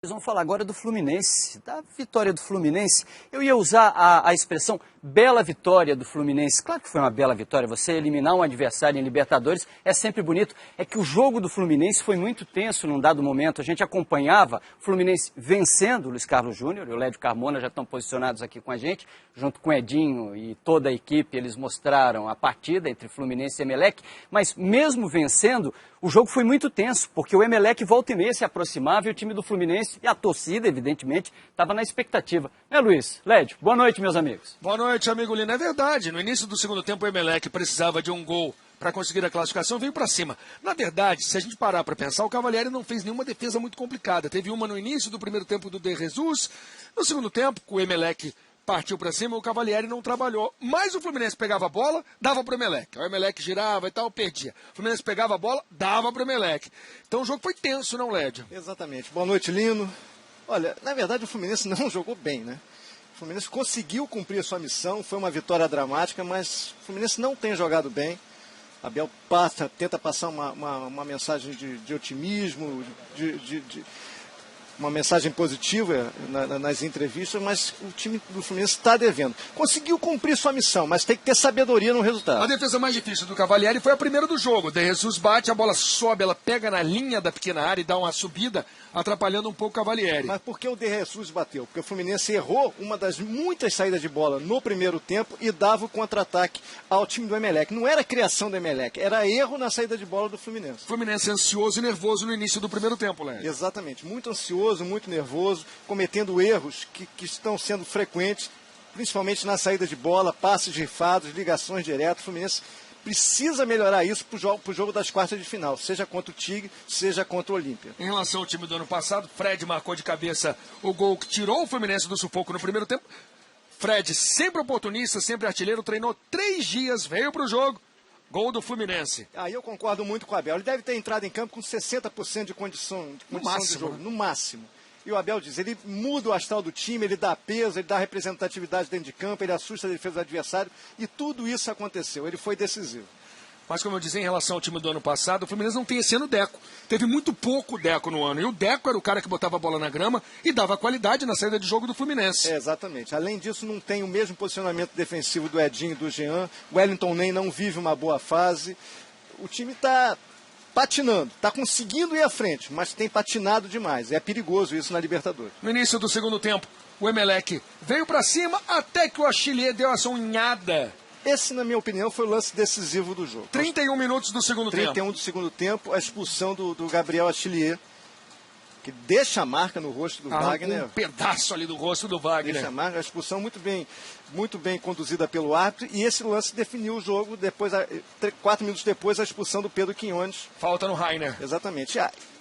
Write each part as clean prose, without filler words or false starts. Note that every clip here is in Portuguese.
Nós vamos falar agora do Fluminense, da vitória do Fluminense. Eu ia usar a expressão bela vitória do Fluminense. Claro que foi uma bela vitória, você eliminar um adversário em Libertadores é sempre bonito. É que o jogo do Fluminense foi muito tenso num dado momento. A gente acompanhava o Fluminense vencendo o Luiz Carlos Júnior e o Lédio Carmona já estão posicionados aqui com a gente, junto com o Edinho e toda a equipe. Eles mostraram a partida entre Fluminense e Emelec, mas mesmo vencendo, o jogo foi muito tenso, porque o Emelec volta e meia se aproximava e o time do Fluminense e a torcida, evidentemente, estava na expectativa. Né, Luiz? Lédio, boa noite, meus amigos. Boa noite, amigo Lino. É verdade, no início do segundo tempo o Emelec precisava de um gol para conseguir a classificação, veio para cima. Na verdade, se a gente parar para pensar, o Cavalieri não fez nenhuma defesa muito complicada. Teve uma no início do primeiro tempo do De Jesus, no segundo tempo, o Emelec partiu para cima, o Cavalieri não trabalhou. Mas o Fluminense pegava a bola, dava para o Emelec. O Emelec girava e tal, perdia. O Fluminense pegava a bola, dava para o Emelec. Então o jogo foi tenso, não, Lédio? Exatamente. Boa noite, Lino. Olha, na verdade o Fluminense não jogou bem, né? O Fluminense conseguiu cumprir a sua missão, foi uma vitória dramática, mas o Fluminense não tem jogado bem. Abel tenta passar uma mensagem de otimismo, uma mensagem positiva nas entrevistas, mas o time do Fluminense está devendo. Conseguiu cumprir sua missão, mas tem que ter sabedoria no resultado. A defesa mais difícil do Cavalieri foi a primeira do jogo. De Jesus bate, a bola sobe, ela pega na linha da pequena área e dá uma subida, atrapalhando um pouco o Cavalieri. Mas por que o De Jesus bateu? Porque o Fluminense errou uma das muitas saídas de bola no primeiro tempo e dava o contra-ataque ao time do Emelec. Não era criação do Emelec, era erro na saída de bola do Fluminense. Fluminense ansioso e nervoso no início do primeiro tempo, Lédio. Exatamente, muito ansioso, muito nervoso, cometendo erros que estão sendo frequentes, principalmente na saída de bola, passes rifados, ligações diretas. O Fluminense precisa melhorar isso para o jogo das quartas de final, seja contra o Tigre, seja contra o Olímpia. Em relação ao time do ano passado, Fred marcou de cabeça o gol que tirou o Fluminense do sufoco no primeiro tempo. Fred, sempre oportunista, sempre artilheiro, treinou 3 dias, veio para o jogo. Gol do Fluminense. Aí eu concordo muito com o Abel. Ele deve ter entrado em campo com 60% de condição de jogo, no máximo. E o Abel diz, ele muda o astral do time, ele dá peso, ele dá representatividade dentro de campo, ele assusta a defesa do adversário, e tudo isso aconteceu, ele foi decisivo. Mas como eu disse, em relação ao time do ano passado, o Fluminense não tem esse ano Deco. Teve muito pouco Deco no ano, e o Deco era o cara que botava a bola na grama e dava qualidade na saída de jogo do Fluminense. Exatamente. Além disso, não tem o mesmo posicionamento defensivo do Edinho e do Jean, o Wellington nem não vive uma boa fase, o time está patinando, está conseguindo ir à frente, mas tem patinado demais. É perigoso isso na Libertadores. No início do segundo tempo, o Emelec veio para cima até que o Achille deu essa unhada. Esse, na minha opinião, foi o lance decisivo do jogo. 31 minutos do segundo tempo. 31 do segundo tempo, a expulsão do Gabriel Achille, que deixa a marca no rosto do Wagner. Um pedaço ali do rosto do Wagner. Deixa a marca, a expulsão muito bem conduzida pelo árbitro, e esse lance definiu o jogo. Depois, 4 minutos depois, a expulsão do Pedro Quinones. Falta no Rainer. Exatamente.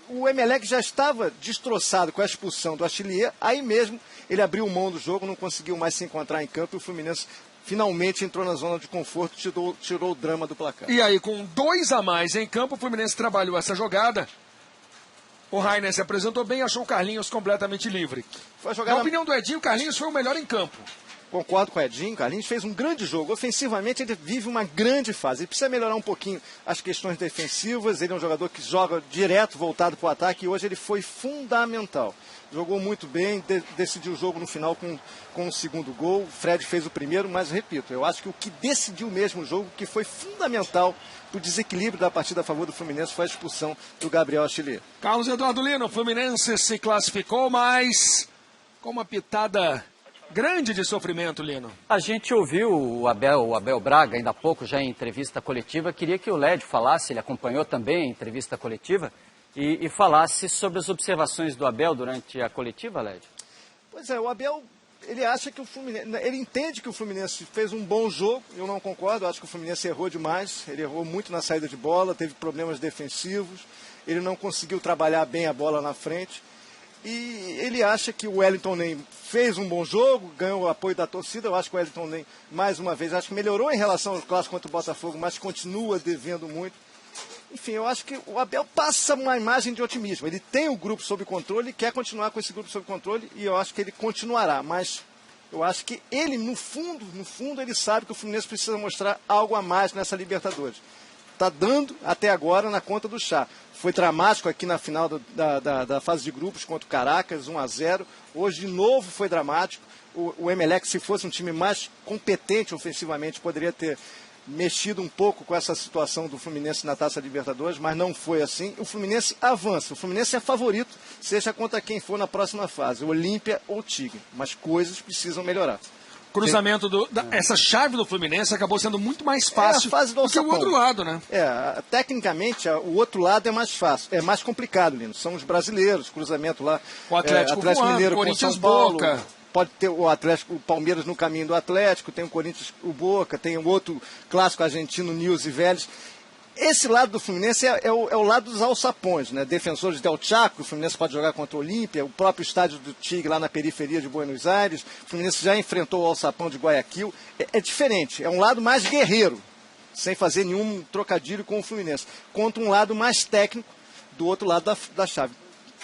O Emelec já estava destroçado com a expulsão do Achille, aí mesmo ele abriu mão do jogo, não conseguiu mais se encontrar em campo, e o Fluminense finalmente entrou na zona de conforto, tirou o drama do placar. E aí, com 2 a mais em campo, o Fluminense trabalhou essa jogada. O Rainer se apresentou bem e achou o Carlinhos completamente livre. Na opinião do Edinho, o Carlinhos foi o melhor em campo. Concordo com o Edinho, o Carlinhos fez um grande jogo. Ofensivamente ele vive uma grande fase. Ele precisa melhorar um pouquinho as questões defensivas. Ele é um jogador que joga direto, voltado para o ataque, e hoje ele foi fundamental. Jogou muito bem, decidiu o jogo no final com o segundo gol. O Fred fez o primeiro, mas repito, eu acho que o que decidiu mesmo o jogo, que foi fundamental para o desequilíbrio da partida a favor do Fluminense, foi a expulsão do Gabriel Achille. Carlos Eduardo Lino, o Fluminense se classificou, mas com uma pitada grande de sofrimento, Lino. A gente ouviu o Abel Braga, ainda há pouco, já em entrevista coletiva. Queria que o Lédio falasse, ele acompanhou também a entrevista coletiva, e falasse sobre as observações do Abel durante a coletiva, Lédio. Pois é, o Abel, ele acha que o Fluminense, ele entende que o Fluminense fez um bom jogo. Eu não concordo, eu acho que o Fluminense errou demais, ele errou muito na saída de bola, teve problemas defensivos, ele não conseguiu trabalhar bem a bola na frente. E ele acha que o Wellington Nem fez um bom jogo, ganhou o apoio da torcida. Eu acho que o Wellington Nem, mais uma vez, acho que melhorou em relação ao clássico contra o Botafogo, mas continua devendo muito. Enfim, eu acho que o Abel passa uma imagem de otimismo. Ele tem o grupo sob controle, quer continuar com esse grupo sob controle, e eu acho que ele continuará. Mas eu acho que ele, no fundo, ele sabe que o Fluminense precisa mostrar algo a mais nessa Libertadores. está dando até agora na conta do chá. Foi dramático aqui na final da fase de grupos contra o Caracas, 1-0. Hoje, de novo, foi dramático. O Emelec, se fosse um time mais competente ofensivamente, poderia ter mexido um pouco com essa situação do Fluminense na Taça Libertadores, mas não foi assim. O Fluminense avança. O Fluminense é favorito, seja contra quem for na próxima fase, Olímpia ou Tigre. Mas coisas precisam melhorar. Cruzamento essa chave do Fluminense acabou sendo muito mais fácil do que o outro lado, né? Tecnicamente, o outro lado é mais fácil, é mais complicado, Lino. São os brasileiros, cruzamento lá. O Atlético Mineiro com Corinthians, São Paulo. Boca. Pode ter o Palmeiras no caminho do Atlético, tem o Corinthians, o Boca, tem o outro clássico argentino, Newell's e Vélez. Esse lado do Fluminense é o lado dos alçapões, né? Defensores del Chaco, o Fluminense pode jogar contra o Olímpia, o próprio estádio do Tigre lá na periferia de Buenos Aires, o Fluminense já enfrentou o alçapão de Guayaquil. É diferente, é um lado mais guerreiro, sem fazer nenhum trocadilho com o Fluminense, contra um lado mais técnico do outro lado da chave.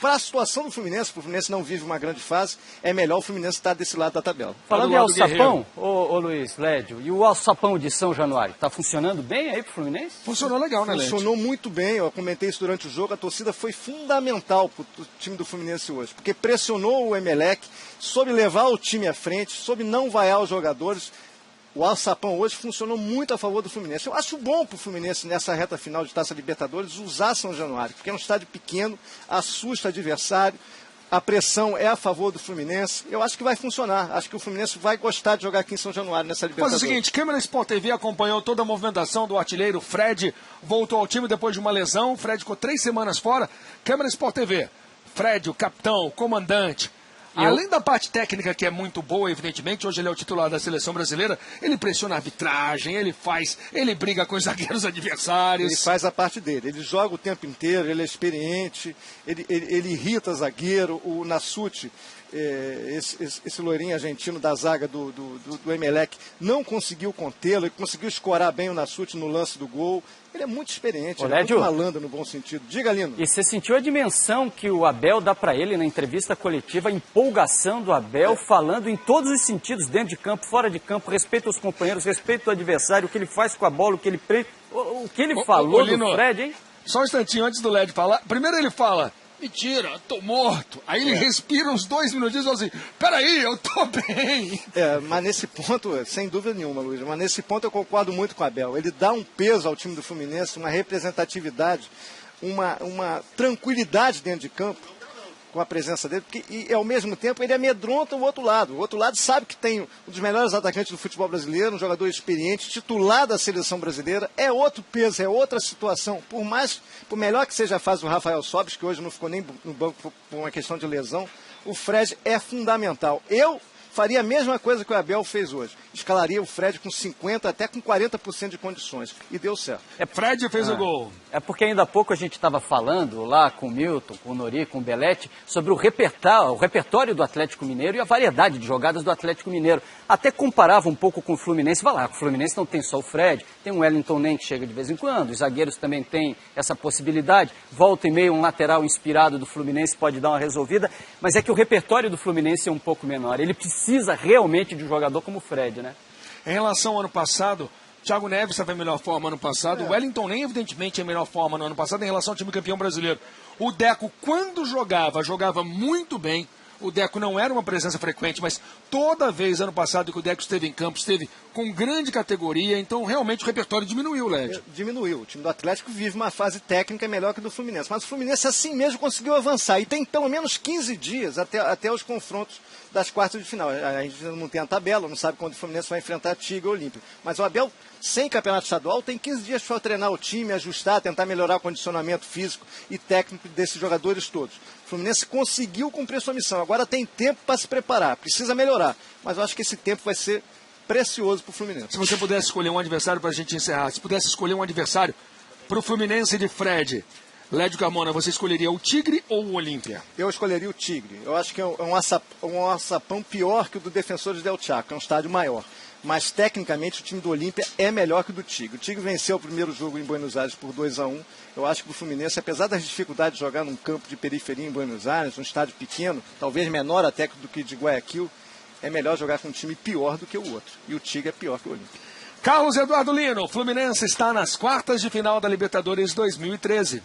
Para a situação do Fluminense, porque o Fluminense não vive uma grande fase, é melhor o Fluminense estar desse lado da tabela. Falando em alçapão, ô Luiz Lédio, e o alçapão de São Januário, está funcionando bem aí para o Fluminense? Funcionou legal, né, Lédio? Funcionou muito bem, eu comentei isso durante o jogo, a torcida foi fundamental para o time do Fluminense hoje, porque pressionou o Emelec, soube levar o time à frente, soube não vaiar os jogadores. O alçapão hoje funcionou muito a favor do Fluminense. Eu acho bom para o Fluminense, nessa reta final de Taça Libertadores, usar São Januário, porque é um estádio pequeno, assusta adversário, a pressão é a favor do Fluminense. Eu acho que vai funcionar. Acho que o Fluminense vai gostar de jogar aqui em São Januário, nessa Libertadores. Faz o seguinte, Câmera Sport TV acompanhou toda a movimentação do artilheiro Fred, voltou ao time depois de uma lesão, Fred ficou 3 semanas fora. Câmera Sport TV, Fred, o capitão, o comandante. Além da parte técnica, que é muito boa, evidentemente, hoje ele é o titular da seleção brasileira, ele pressiona a arbitragem, ele briga com os zagueiros adversários. Ele faz a parte dele, ele joga o tempo inteiro, ele é experiente, ele irrita zagueiro, o Nassuti, esse loirinho argentino da zaga do Emelec, não conseguiu contê-lo, ele conseguiu escorar bem o Nassuti no lance do gol. Ele é muito experiente, ele é muito malandro no bom sentido. Diga, Lino. E você sentiu a dimensão que o Abel dá para ele na entrevista coletiva, a empolgação do Abel, falando em todos os sentidos, dentro de campo, fora de campo, respeito aos companheiros, respeito ao adversário, o que ele faz com a bola, o que ele falou Lino, do Fred, hein? Só um instantinho antes do Led falar. Primeiro ele fala, mentira, tô morto. Aí ele respira uns 2 minutinhos e fala assim, peraí, eu tô bem. Mas nesse ponto, sem dúvida nenhuma, Luiz, mas nesse ponto eu concordo muito com o Abel. Ele dá um peso ao time do Fluminense, uma representatividade, uma tranquilidade dentro de campo com a presença dele, e ao mesmo tempo ele amedronta o outro lado. O outro lado sabe que tem um dos melhores atacantes do futebol brasileiro, um jogador experiente, titular da seleção brasileira, é outro peso, é outra situação. Por melhor que seja a fase do Rafael Sobis, que hoje não ficou nem no banco por uma questão de lesão, o Fred é fundamental. Eu faria a mesma coisa que o Abel fez hoje. Escalaria o Fred com 50% até com 40% de condições. E deu certo. Fred fez o gol. É porque ainda há pouco a gente estava falando lá com o Milton, com o Nori, com o Belletti, sobre o repertório do Atlético Mineiro e a variedade de jogadas do Atlético Mineiro. Até comparava um pouco com o Fluminense. Vai lá, o Fluminense não tem só o Fred, tem o Wellington Nem que chega de vez em quando, os zagueiros também têm essa possibilidade. Volta e meio, um lateral inspirado do Fluminense pode dar uma resolvida, mas é que o repertório do Fluminense é um pouco menor. Ele precisa realmente de um jogador como o Fred, né? Em relação ao ano passado, Thiago Neves estava em melhor forma ano passado, o Wellington nem evidentemente em melhor forma no ano passado em relação ao time campeão brasileiro. O Deco, quando jogava muito bem. O Deco não era uma presença frequente, mas toda vez ano passado que o Deco esteve em campo, esteve com grande categoria, então realmente o repertório diminuiu, Led. Diminuiu. O time do Atlético vive uma fase técnica melhor que a do Fluminense, mas o Fluminense assim mesmo conseguiu avançar e tem pelo menos 15 dias até os confrontos das quartas de final. A gente não tem a tabela, não sabe quando o Fluminense vai enfrentar Tigre ou Olímpia. Mas o Abel, sem campeonato estadual, tem 15 dias para treinar o time, ajustar, tentar melhorar o condicionamento físico e técnico desses jogadores todos. O Fluminense conseguiu cumprir sua missão. Agora tem tempo para se preparar, precisa melhorar. Mas eu acho que esse tempo vai ser precioso para o Fluminense. Se você pudesse escolher um adversário para a gente encerrar, se pudesse escolher um adversário para o Fluminense de Fred, Lédio Carmona, você escolheria o Tigre ou o Olímpia? Eu escolheria o Tigre. Eu acho que é um alçapão pior que o do Defensores del Chaco, é um estádio maior. Mas tecnicamente o time do Olímpia é melhor que o do Tigre. O Tigre venceu o primeiro jogo em Buenos Aires por 2-1. Eu acho que o Fluminense, apesar das dificuldades de jogar num campo de periferia em Buenos Aires, um estádio pequeno, talvez menor até do que de Guayaquil, é melhor jogar com um time pior do que o outro. E o Tigre é pior que o Olímpia. Carlos Eduardo Lino, o Fluminense está nas quartas de final da Libertadores 2013.